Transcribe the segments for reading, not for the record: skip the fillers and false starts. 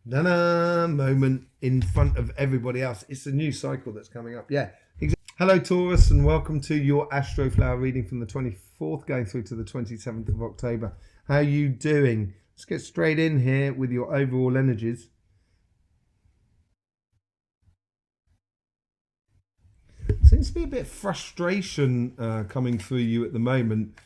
Da-da, moment in front of everybody else. It's a new cycle that's coming up. Yeah. Hello, Taurus, and welcome to your Astroflower reading from the 24th going through to the 27th of October. How are you doing? Let's get straight in here with your overall energies. Seems to be a bit of frustration coming through you at the moment.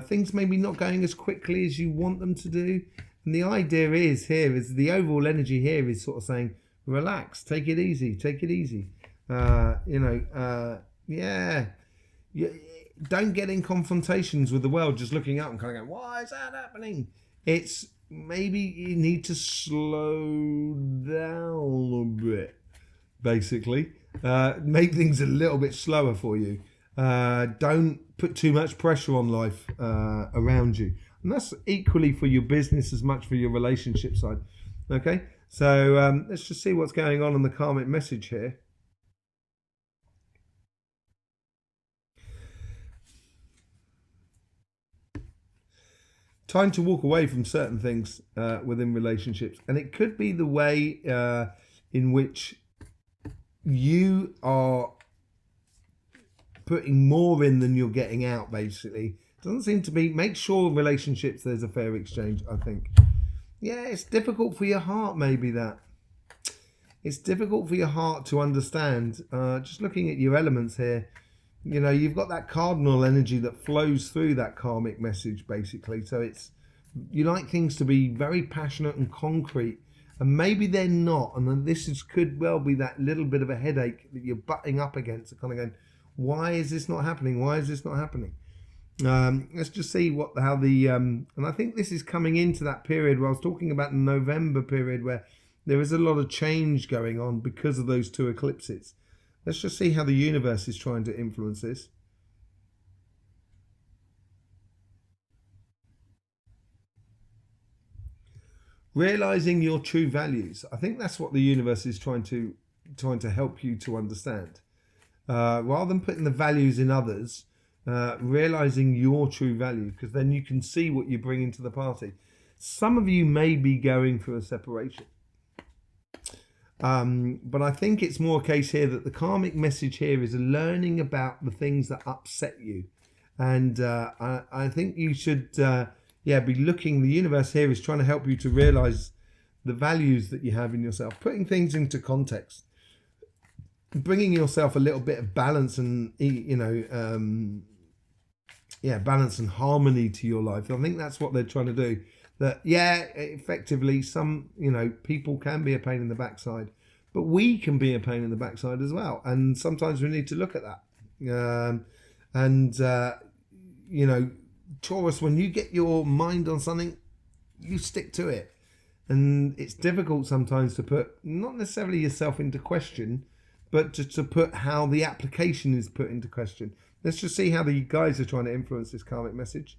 Things maybe not going as quickly as you want them to do. And the idea is the overall energy here is sort of saying, relax, take it easy, take it easy. Yeah. Don't get in confrontations with the world just looking up and kind of going, why is that happening? It's maybe you need to slow down a bit, basically. Make things a little bit slower for you. Don't put too much pressure on life around you. And that's equally for your business as much for your relationship side. Okay, so let's just see what's going on in the karmic message here. Time to walk away from certain things within relationships. And it could be the way in which you are putting more in than you're getting out, basically. Doesn't seem to be. Make sure relationships there's a fair exchange, I think. Yeah, it's difficult for your heart, maybe that. It's difficult for your heart to understand. Just looking at your elements here, you know, you've got that cardinal energy that flows through that karmic message, basically. So it's, you like things to be very passionate and concrete, and maybe they're not. And then could well be that little bit of a headache that you're butting up against, and kind of going, why is this not happening? Why is this not happening? Let's just see and I think this is coming into that period where I was talking about the November period where there is a lot of change going on because of those two eclipses. Let's just see how the universe is trying to influence this. Realizing your true values. I think that's what the universe is trying to help you to understand. Rather than putting the values in others, realizing your true value, because then you can see what you're bringing to the party. Some of you may be going through a separation. But I think it's more a case here that the karmic message here is learning about the things that upset you. And I think you should be looking, the universe here is trying to help you to realize the values that you have in yourself, putting things into context, bringing yourself a little bit of balance and, balance and harmony to your life. I think that's what they're trying to do. That, effectively, some, people can be a pain in the backside, but we can be a pain in the backside as well. And sometimes we need to look at that. Taurus, when you get your mind on something, you stick to it. And it's difficult sometimes to put, not necessarily yourself into question, but to put how the application is put into question. Let's just see how the guys are trying to influence this karmic message.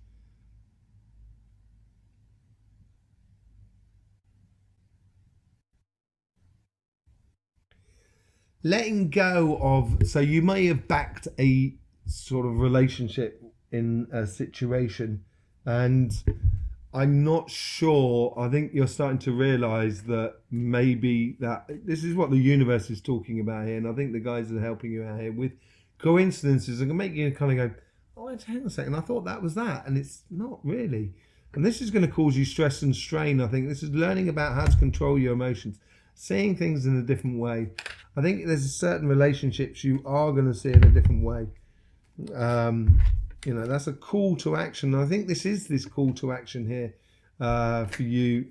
Letting go of, so you may have backed a sort of relationship in a situation, and I'm not sure. I think you're starting to realize that maybe that this is what the universe is talking about here, and I think the guys are helping you out here with coincidences and can make you kind of go, oh, hang on a second, I thought that was that, and it's not really. And this is going to cause you stress and strain. I think this is learning about how to control your emotions, seeing things in a different way. I think there's certain relationships you are going to see in a different way. That's a call to action. And I think this is this call to action here for you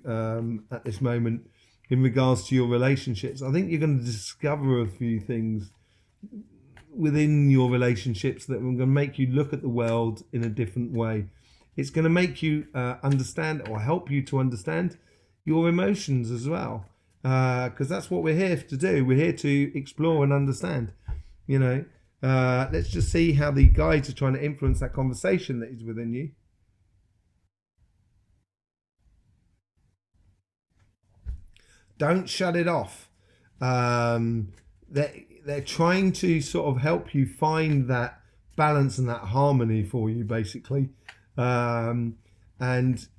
at this moment in regards to your relationships. I think you're going to discover a few things within your relationships that are going to make you look at the world in a different way. It's going to make you understand, or help you to understand, your emotions as well. Because that's what we're here to do. We're here to explore and understand. Let's just see how the guides are trying to influence that conversation that is within you. Don't shut it off. They're trying to sort of help you find that balance and that harmony for you, basically. And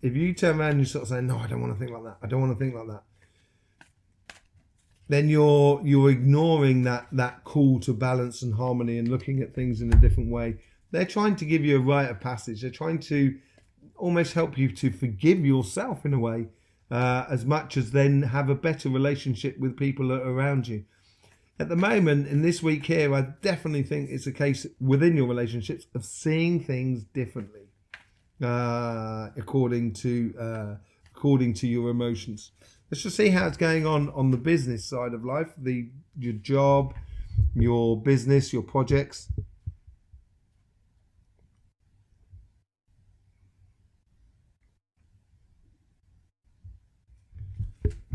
if you turn around and you sort of say, no, I don't want to think like that. I don't want to think like that. then you're ignoring that call to balance and harmony and looking at things in a different way. They're trying to give you a rite of passage. They're trying to almost help you to forgive yourself in a way, as much as then have a better relationship with people around you. At the moment, in this week here, I definitely think it's a case within your relationships of seeing things differently, according to your emotions. Let's just see how it's going on the business side of life, your job, your business, your projects.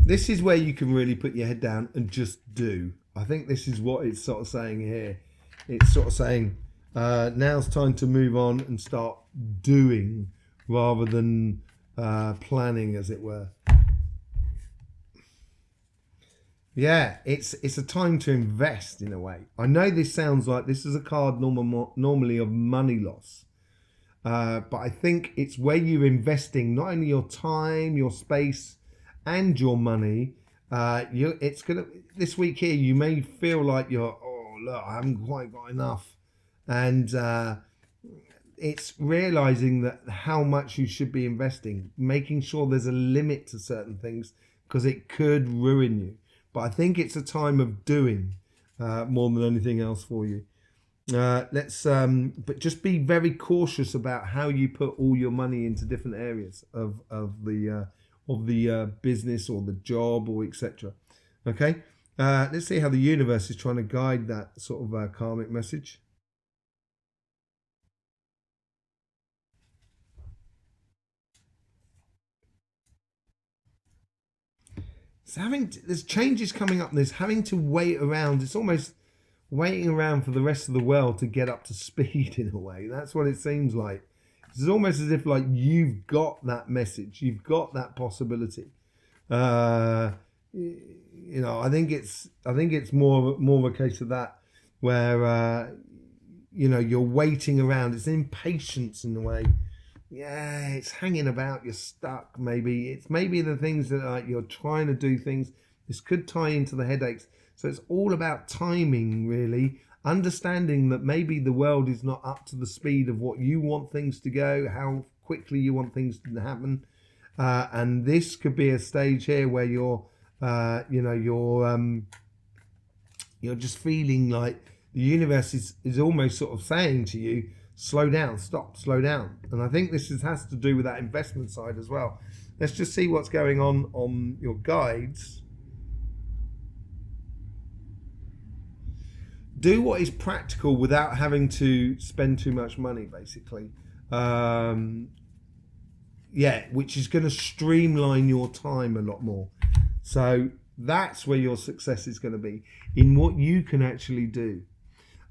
This is where you can really put your head down and just do. I think this is what it's sort of saying here. It's sort of saying, now's time to move on and start doing rather than planning, as it were. Yeah, it's a time to invest in a way. I know this sounds like this is a card normally of money loss, but I think it's where you're investing not only your time, your space, and your money. It's gonna this week here. You may feel like look, I haven't quite got enough, and it's realizing that how much you should be investing, making sure there's a limit to certain things because it could ruin you. But I think it's a time of doing more than anything else for you. But just be very cautious about how you put all your money into different areas of the business or the job or etc. Okay, let's see how the universe is trying to guide that sort of karmic message. There's changes coming up. There's having to wait around. It's almost waiting around for the rest of the world to get up to speed in a way. That's what it seems like. It's almost as if like you've got that message, you've got that possibility. I think it's more of a case of that where you're waiting around. It's impatience in a way. Yeah, it's hanging about. You're stuck. Maybe the things that you're trying to do things. This could tie into the headaches. So it's all about timing, really. Understanding that maybe the world is not up to the speed of what you want things to go, how quickly you want things to happen, and this could be a stage here where you're just feeling like the universe is almost sort of saying to you, slow down, stop, slow down. And I think this has to do with that investment side as well. Let's just see what's going on your guides. Do what is practical without having to spend too much money, basically. Which is going to streamline your time a lot more. So that's where your success is going to be, in what you can actually do.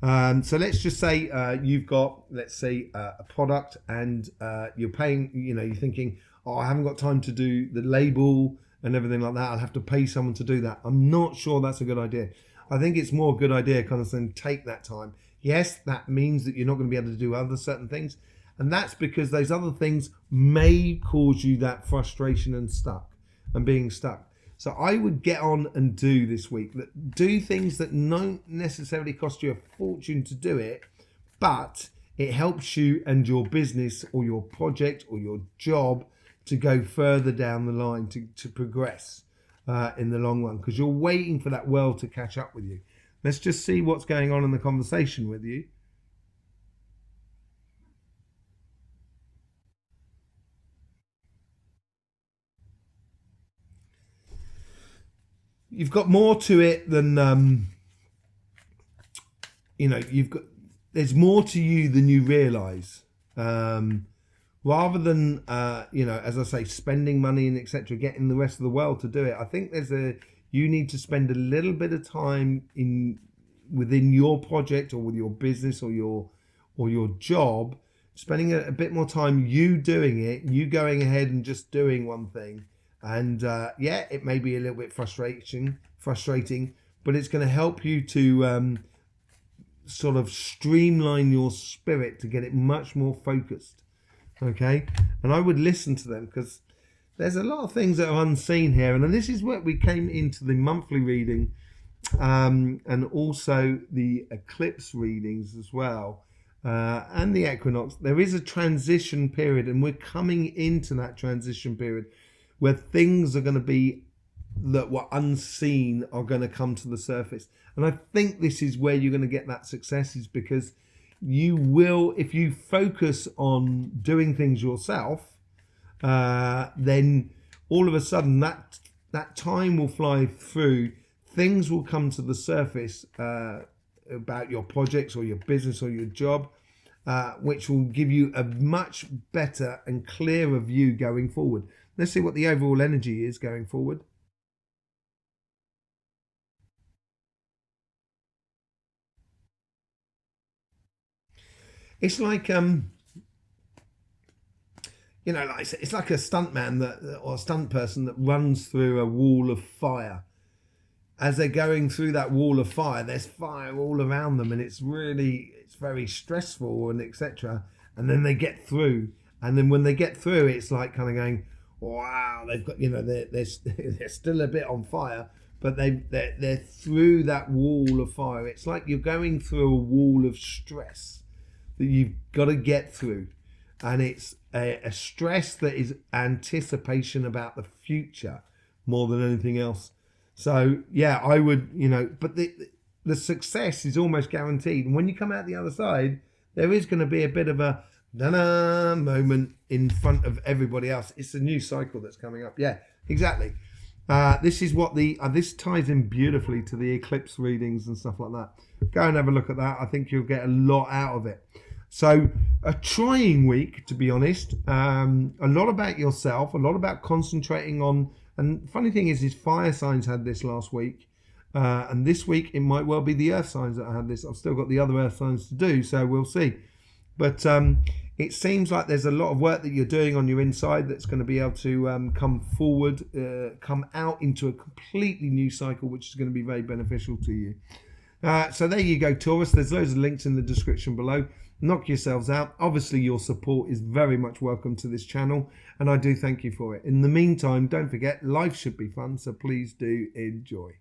So let's just say you've got, let's say, a product and you're paying, you're thinking, I haven't got time to do the label and everything like that. I'll have to pay someone to do that. I'm not sure that's a good idea. I think it's more a good idea kind of saying, take that time. Yes, that means that you're not going to be able to do other certain things. And that's because those other things may cause you that frustration and being stuck. So I would get on and do this week. Do things that don't necessarily cost you a fortune to do it, but it helps you and your business or your project or your job to go further down the line, to progress in the long run, because you're waiting for that world to catch up with you. Let's just see what's going on in the conversation with you. You've got more to it than there's more to you than you realize. Rather than as I say, spending money and etc., getting the rest of the world to do it. I think you need to spend a little bit of time within your project or with your business or your job, spending a bit more time you doing it, you going ahead and just doing one thing. And it may be a little bit frustrating, but it's going to help you to sort of streamline your spirit to get it much more focused. Okay, and I would listen to them, because there's a lot of things that are unseen here, and this is where we came into the monthly reading, and also the eclipse readings as well, and the equinox. There is a transition period, and we're coming into that transition period where things are going to be that were unseen are going to come to the surface. And I think this is where you're going to get that success, is because you will, if you focus on doing things yourself, then all of a sudden that time will fly through. Things will come to the surface about your projects or your business or your job, which will give you a much better and clearer view going forward. Let's see what the overall energy is going forward. It's like it's like a stuntman or a stunt person that runs through a wall of fire. As they're going through that wall of fire, there's fire all around them, and it's very stressful and etc. And then they get through, and then when they get through, it's like kind of going, wow, they've got, they're still a bit on fire, but they're through that wall of fire. It's like you're going through a wall of stress that you've got to get through, and it's a stress that is anticipation about the future more than anything else. So yeah, I would, but the success is almost guaranteed, and when you come out the other side, there is going to be a bit of a da-da moment in front of everybody else. It's a new cycle that's coming up. Yeah, exactly. This is what this ties in beautifully to the eclipse readings and stuff like that. Go and have a look at that. I think you'll get a lot out of it. So a trying week, to be honest. A lot about yourself, a lot about concentrating on, and funny thing is fire signs had this last week. And this week it might well be the earth signs that had this. I've still got the other earth signs to do, so we'll see. But it seems like there's a lot of work that you're doing on your inside that's going to be able to come forward, come out into a completely new cycle, which is going to be very beneficial to you. So there you go, Taurus. There's loads of links in the description below. Knock yourselves out. Obviously, your support is very much welcome to this channel, and I do thank you for it. In the meantime, don't forget, life should be fun, so please do enjoy.